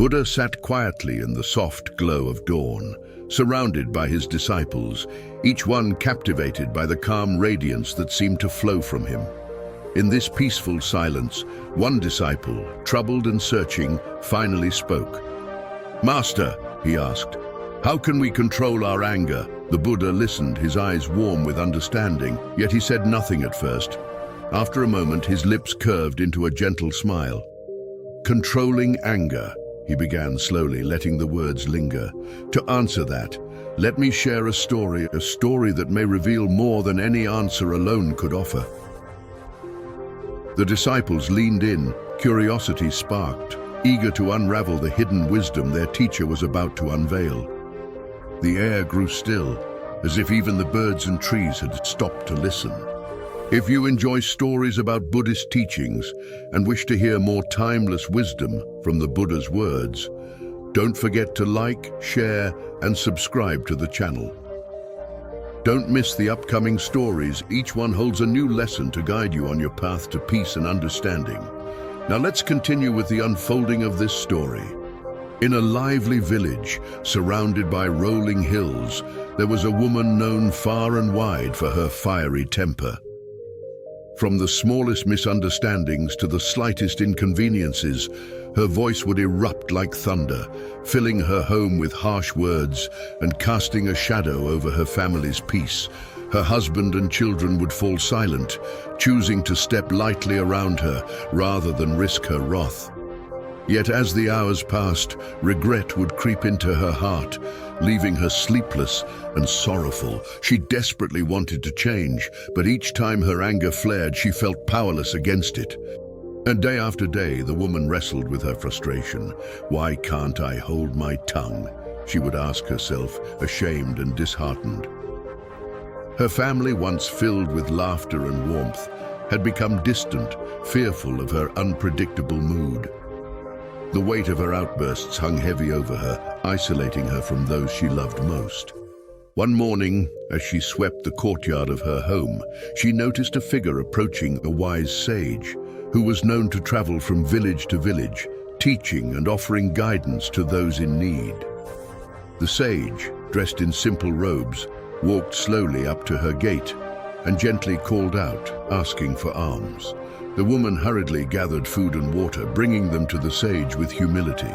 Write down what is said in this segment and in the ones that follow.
Buddha sat quietly in the soft glow of dawn, surrounded by his disciples, each one captivated by the calm radiance that seemed to flow from him. In this peaceful silence, one disciple, troubled and searching, finally spoke. "Master," he asked, "how can we control our anger?" The Buddha listened, his eyes warm with understanding, yet he said nothing at first. After a moment, his lips curved into a gentle smile. "Controlling anger," he began slowly, letting the words linger. "To answer that, let me share a story that may reveal more than any answer alone could offer." The disciples leaned in, curiosity sparked, eager to unravel the hidden wisdom their teacher was about to unveil. The air grew still, as if even the birds and trees had stopped to listen. If you enjoy stories about Buddhist teachings and wish to hear more timeless wisdom from the Buddha's words, don't forget to like, share, and subscribe to the channel. Don't miss the upcoming stories. Each one holds a new lesson to guide you on your path to peace and understanding. Now let's continue with the unfolding of this story. In a lively village, surrounded by rolling hills, there was a woman known far and wide for her fiery temper. From the smallest misunderstandings to the slightest inconveniences, her voice would erupt like thunder, filling her home with harsh words and casting a shadow over her family's peace. Her husband and children would fall silent, choosing to step lightly around her rather than risk her wrath. Yet as the hours passed, regret would creep into her heart, leaving her sleepless and sorrowful. She desperately wanted to change, but each time her anger flared, she felt powerless against it. And day after day, the woman wrestled with her frustration. "Why can't I hold my tongue?" she would ask herself, ashamed and disheartened. Her family, once filled with laughter and warmth, had become distant, fearful of her unpredictable mood. The weight of her outbursts hung heavy over her, isolating her from those she loved most. One morning, as she swept the courtyard of her home, she noticed a figure approaching a wise sage, who was known to travel from village to village, teaching and offering guidance to those in need. The sage, dressed in simple robes, walked slowly up to her gate and gently called out, asking for alms. The woman hurriedly gathered food and water, bringing them to the sage with humility.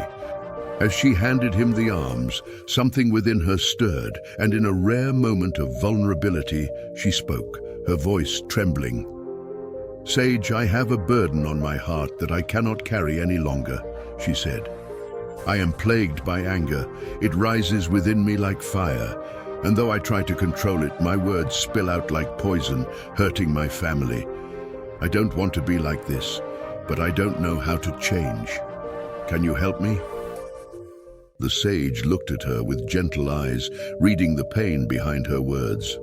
As she handed him the alms, something within her stirred, and in a rare moment of vulnerability, she spoke, her voice trembling. "Sage, I have a burden on my heart that I cannot carry any longer," she said. "I am plagued by anger. It rises within me like fire, and though I try to control it, my words spill out like poison, hurting my family. I don't want to be like this, but I don't know how to change. Can you help me?" The sage looked at her with gentle eyes, reading the pain behind her words.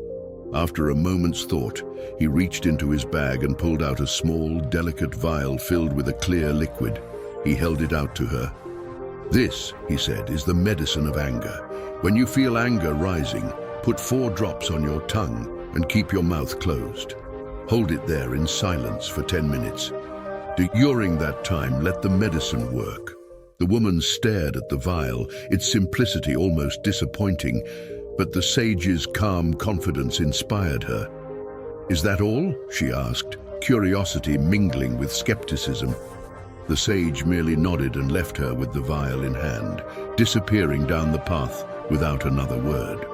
After a moment's thought, he reached into his bag and pulled out a small, delicate vial filled with a clear liquid. He held it out to her. "This," he said, "is the medicine of anger. When you feel anger rising, put 4 drops on your tongue and keep your mouth closed. Hold it there in silence for 10 minutes. During that time, let the medicine work." The woman stared at the vial, its simplicity almost disappointing, but the sage's calm confidence inspired her. "Is that all?" she asked, curiosity mingling with skepticism. The sage merely nodded and left her with the vial in hand, disappearing down the path without another word.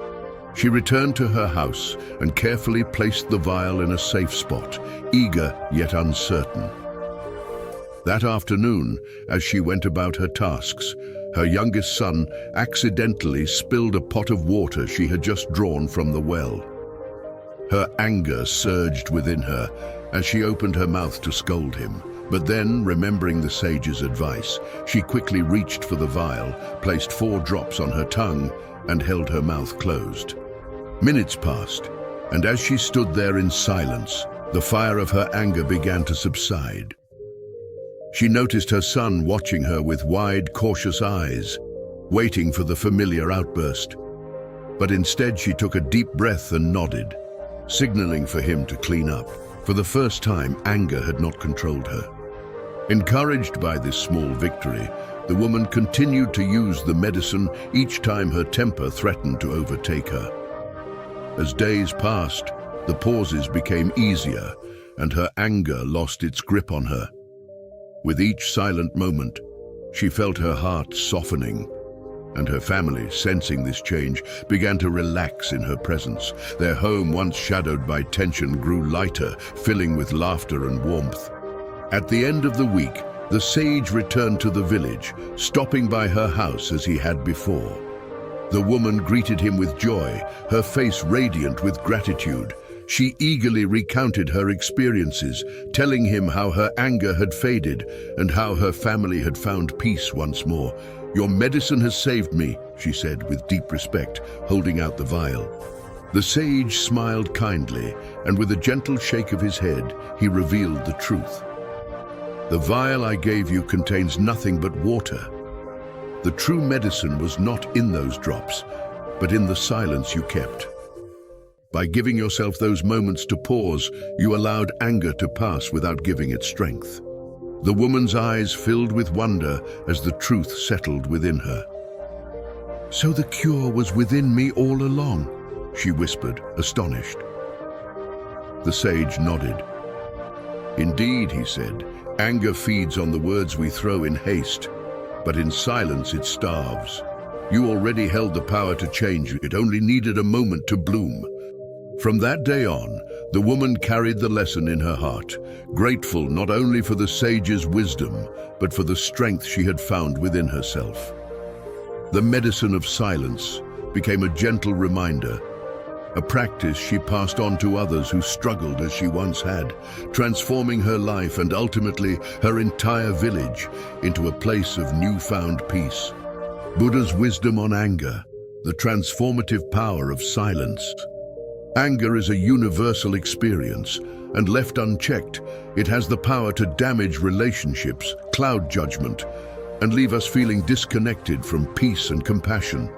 She returned to her house and carefully placed the vial in a safe spot, eager yet uncertain. That afternoon, as she went about her tasks, her youngest son accidentally spilled a pot of water she had just drawn from the well. Her anger surged within her as she opened her mouth to scold him. But then, remembering the sage's advice, she quickly reached for the vial, placed 4 drops on her tongue, and held her mouth closed. Minutes passed, and as she stood there in silence, the fire of her anger began to subside. She noticed her son watching her with wide, cautious eyes, waiting for the familiar outburst. But instead she took a deep breath and nodded, signaling for him to clean up. For the first time, anger had not controlled her. Encouraged by this small victory, the woman continued to use the medicine each time her temper threatened to overtake her. As days passed, the pauses became easier, and her anger lost its grip on her. With each silent moment, she felt her heart softening, and her family, sensing this change, began to relax in her presence. Their home, once shadowed by tension, grew lighter, filling with laughter and warmth. At the end of the week, the sage returned to the village, stopping by her house as he had before. The woman greeted him with joy, her face radiant with gratitude. She eagerly recounted her experiences, telling him how her anger had faded and how her family had found peace once more. "Your medicine has saved me," she said with deep respect, holding out the vial. The sage smiled kindly, and with a gentle shake of his head, he revealed the truth. "The vial I gave you contains nothing but water. The true medicine was not in those drops, but in the silence you kept. By giving yourself those moments to pause, you allowed anger to pass without giving it strength." The woman's eyes filled with wonder as the truth settled within her. "So the cure was within me all along," she whispered, astonished. The sage nodded. "Indeed," he said, "anger feeds on the words we throw in haste, but in silence it starves. You already held the power to change, it only needed a moment to bloom." From that day on, the woman carried the lesson in her heart, grateful not only for the sage's wisdom, but for the strength she had found within herself. The medicine of silence became a gentle reminder, a practice she passed on to others who struggled as she once had, transforming her life and ultimately her entire village into a place of newfound peace. Buddha's wisdom on anger, the transformative power of silence. Anger is a universal experience, and left unchecked, it has the power to damage relationships, cloud judgment, and leave us feeling disconnected from peace and compassion.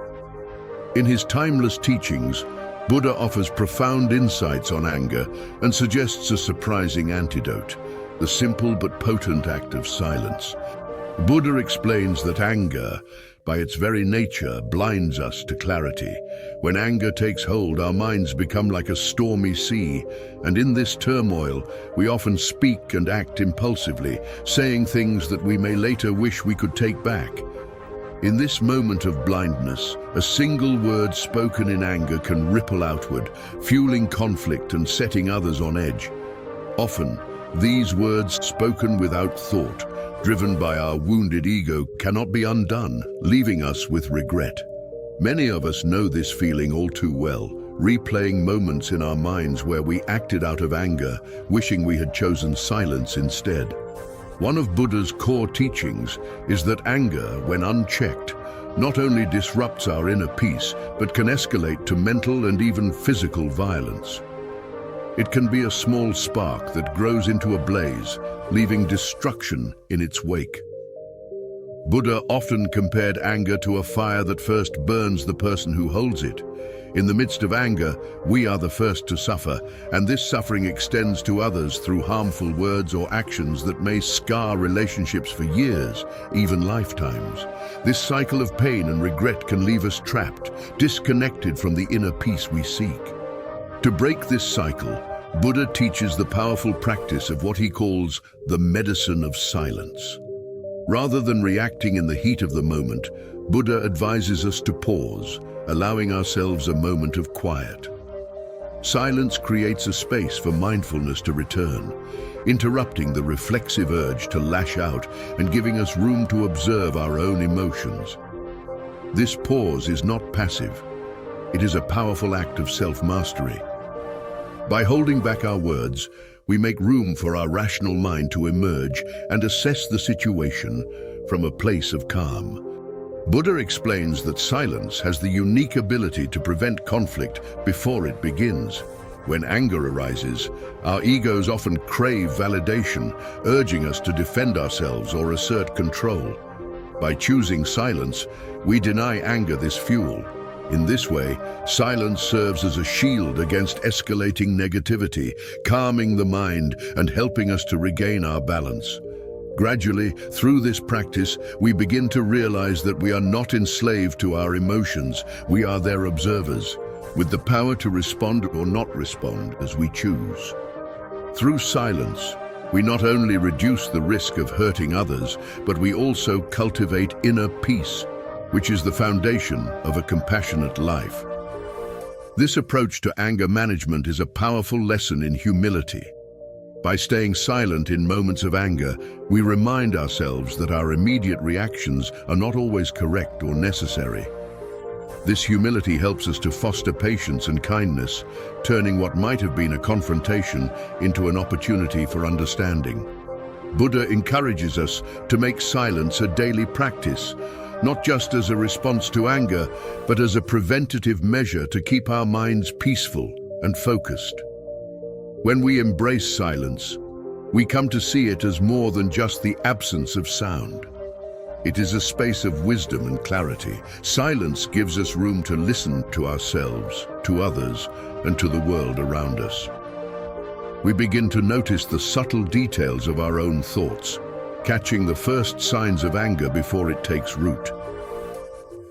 In his timeless teachings, Buddha offers profound insights on anger and suggests a surprising antidote, the simple but potent act of silence. Buddha explains that anger, by its very nature, blinds us to clarity. When anger takes hold, our minds become like a stormy sea, and in this turmoil, we often speak and act impulsively, saying things that we may later wish we could take back. In this moment of blindness, a single word spoken in anger can ripple outward, fueling conflict and setting others on edge. Often, these words spoken without thought, driven by our wounded ego, cannot be undone, leaving us with regret. Many of us know this feeling all too well, replaying moments in our minds where we acted out of anger, wishing we had chosen silence instead. One of Buddha's core teachings is that anger, when unchecked, not only disrupts our inner peace, but can escalate to mental and even physical violence. It can be a small spark that grows into a blaze, leaving destruction in its wake. Buddha often compared anger to a fire that first burns the person who holds it. In the midst of anger, we are the first to suffer, and this suffering extends to others through harmful words or actions that may scar relationships for years, even lifetimes. This cycle of pain and regret can leave us trapped, disconnected from the inner peace we seek. To break this cycle, Buddha teaches the powerful practice of what he calls the medicine of silence. Rather than reacting in the heat of the moment, Buddha advises us to pause, allowing ourselves a moment of quiet. Silence creates a space for mindfulness to return, interrupting the reflexive urge to lash out and giving us room to observe our own emotions. This pause is not passive. It is a powerful act of self-mastery. By holding back our words, we make room for our rational mind to emerge and assess the situation from a place of calm. Buddha explains that silence has the unique ability to prevent conflict before it begins. When anger arises, our egos often crave validation, urging us to defend ourselves or assert control. By choosing silence, we deny anger this fuel. In this way, silence serves as a shield against escalating negativity, calming the mind and helping us to regain our balance. Gradually, through this practice, we begin to realize that we are not enslaved to our emotions, we are their observers, with the power to respond or not respond as we choose. Through silence, we not only reduce the risk of hurting others, but we also cultivate inner peace, which is the foundation of a compassionate life. This approach to anger management is a powerful lesson in humility. By staying silent in moments of anger, we remind ourselves that our immediate reactions are not always correct or necessary. This humility helps us to foster patience and kindness, turning what might have been a confrontation into an opportunity for understanding. Buddha encourages us to make silence a daily practice, not just as a response to anger, but as a preventative measure to keep our minds peaceful and focused. When we embrace silence, we come to see it as more than just the absence of sound. It is a space of wisdom and clarity. Silence gives us room to listen to ourselves, to others, and to the world around us. We begin to notice the subtle details of our own thoughts, catching the first signs of anger before it takes root.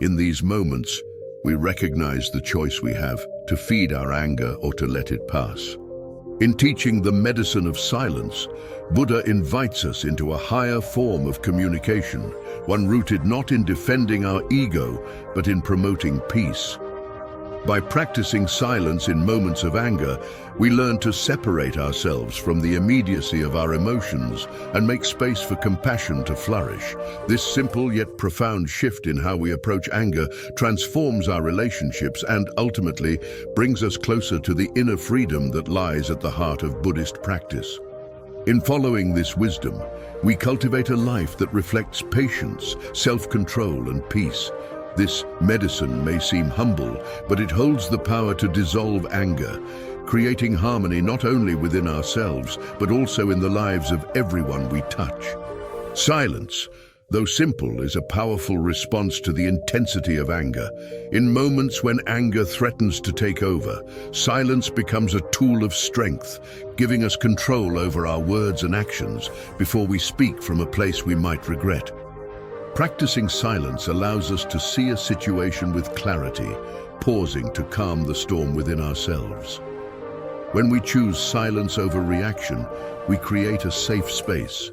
In these moments, we recognize the choice we have to feed our anger or to let it pass. In teaching the medicine of silence, Buddha invites us into a higher form of communication, one rooted not in defending our ego, but in promoting peace. By practicing silence in moments of anger, we learn to separate ourselves from the immediacy of our emotions and make space for compassion to flourish. This simple yet profound shift in how we approach anger transforms our relationships and ultimately brings us closer to the inner freedom that lies at the heart of Buddhist practice. In following this wisdom, we cultivate a life that reflects patience, self-control, and peace. This medicine may seem humble, but it holds the power to dissolve anger, creating harmony not only within ourselves, but also in the lives of everyone we touch. Silence, though simple, is a powerful response to the intensity of anger. In moments when anger threatens to take over, silence becomes a tool of strength, giving us control over our words and actions before we speak from a place we might regret. Practicing silence allows us to see a situation with clarity, pausing to calm the storm within ourselves. When we choose silence over reaction, we create a safe space,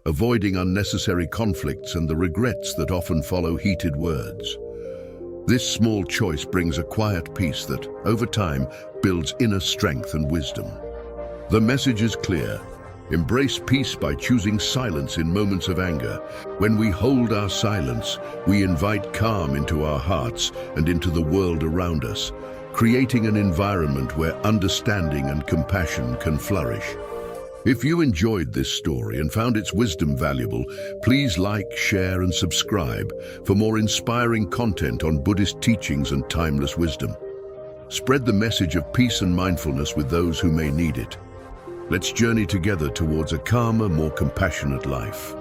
avoiding unnecessary conflicts and the regrets that often follow heated words. This small choice brings a quiet peace that, over time, builds inner strength and wisdom. The message is clear. Embrace peace by choosing silence in moments of anger. When we hold our silence, we invite calm into our hearts and into the world around us, creating an environment where understanding and compassion can flourish. If you enjoyed this story and found its wisdom valuable, please like, share, and subscribe for more inspiring content on Buddhist teachings and timeless wisdom. Spread the message of peace and mindfulness with those who may need it. Let's journey together towards a calmer, more compassionate life.